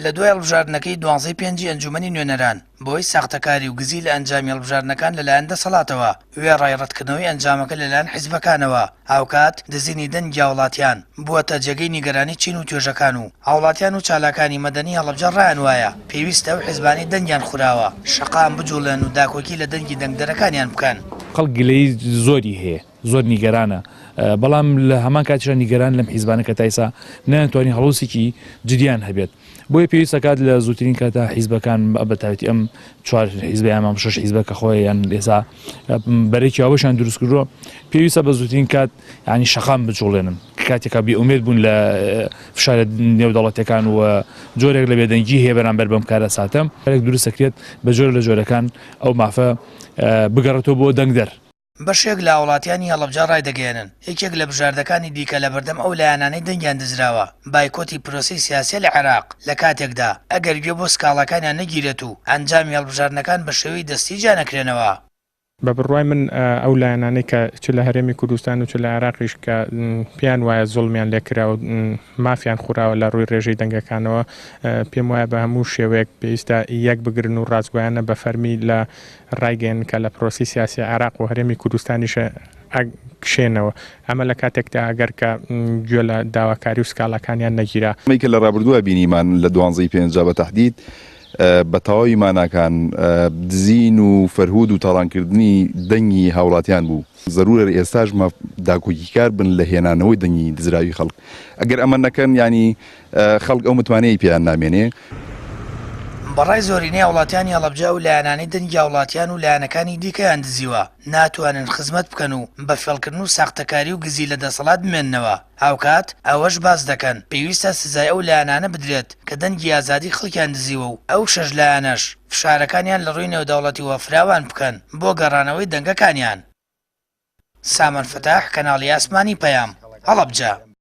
لە دوای هەڵبژاردنەکەی 12 پێنجی ئەنجومەنی نوێنەران بۆی ساختەکاری و گزی لە ئەنجامی هەڵبژاردنەکان لەلایەن دەسەڵاتەوە وێڕای ڕەتکردنەوەی ئەنجامەکە لەلایەن حیزبەکانەوە ئاوکات دزینی دەنگی هاوڵاتیان بووەتە جێگەی نیگەرانی چین و توێژەکان و هاوڵاتیان و چالاکانی مەدەنی هەڵبجە ڕایان وایە پێویستە و حیزبانی دەنگیان خوراوە شەقام بجوڵێن و داکۆکی لە دەنگی دەنگدەرەکانیان بکەن. خەڵک گلەی زۆری هەیە زۆر نیگەرانە بەڵام لە هەمان کاتیشە نیگەران لەم حیزبانە کە تایسا نەتوانین هەڵوسێکی جدیان هەبێت بۆیە پێویستە کات لە زووترین کاتە حیزبەکان بەتایبەتی ئەم 4 حیزب ئەمام 6 حیزبە کە خۆیان ئێستا بەرەکی ئەوەشان دروست کردووە پێویستە بە زووترین کات ینی شەقام بجوڵێنن کاتێکا بێئومێد بوون لە فشارە نێودەوڵەتیەکان و جۆرێک لە بێدەنگی هەیە بەرامبەر بەم کارە ساتەم کارێک دروست دەکرێت بە جۆر لە جۆرەکان ئەو مافە بگەڕێتەوە بۆ دەنگدەر. بەشێک لە هاوڵاتیانی هەڵەبجە ڕایدەگەێنن یەکێک لە بژاردەکانی دیکە لە بەردەم ئەو لایەنانەی دەنگیان دزراوە بایکۆتی پرۆسی سیاسی لە عێراق لە کاتێکدا ئەگەر گوێ بۆ سکاڵەکانیان نەگیرێت و ئەنجامی هەڵبژاردنەکان بە شێوەی دەستی جا نەکرێنەوە. بە بڕوای من ئەو لایەنانەی کە چ لە هەرێمی کوردستان و چ لە عێراقیش کە پێیان وایە زوڵمیان لێکرا و مافیان خوراوە لە ڕووی ڕێژەی دەنگەکانەوە پێم وایە بە هەموو شێوەیەک پێویستە یەک بگرن و ڕازگویانە بە فەرمی لە ڕایگەن کە لە پرۆسی سیاسی عێراق و هەرێمی کوردستانیشە کشێنەوە ئەمە لە کاتێکدا ئەگەر کە گوێ لە داواکاری و سکاڵەکانیان نەگیرا. ئەمەی کە لە ڕابردووە بینیمان لە 12 پێنج بە تەحدید بە تەواوی ماناکان دزین و فەرهود و تاڵانکردنی دەنگی هاوڵاتیان بوو زەرورە ئێستاش داکۆکیکار بن لە هێنانەوەی دەنگی دزراوی خەڵک ئەگەر ئەمە نەکەن ینی خەڵک ئەو متوانەی پێیان نامێنێ. بەڕای زۆرینەی هاوڵاتیانی هەڵەبجە و لایەنانەی دەنگی هاوڵاتیان و لایەنەکانی دیکەیان دزیوە ناتوانن خزمەت بکەن و بە فێڵکردن و ساختەکاری و گزی لە دەسەڵات بمێننەوە هاوکات ئەوەش باس دەکەن پێویستە سزای ئەو لایەنانە بدرێت کە دەنگی ئازادی خەڵکیان دزیوە و ئەو شەش لایەنەش فشارەکانیان لە ڕووی نێودەوڵەتی وەفراوان بکەن بۆ گەڕانەوەی دەنگەکانیان. سامان فتاح کەناڵی ئاسمانی پەیام هەڵەبجە.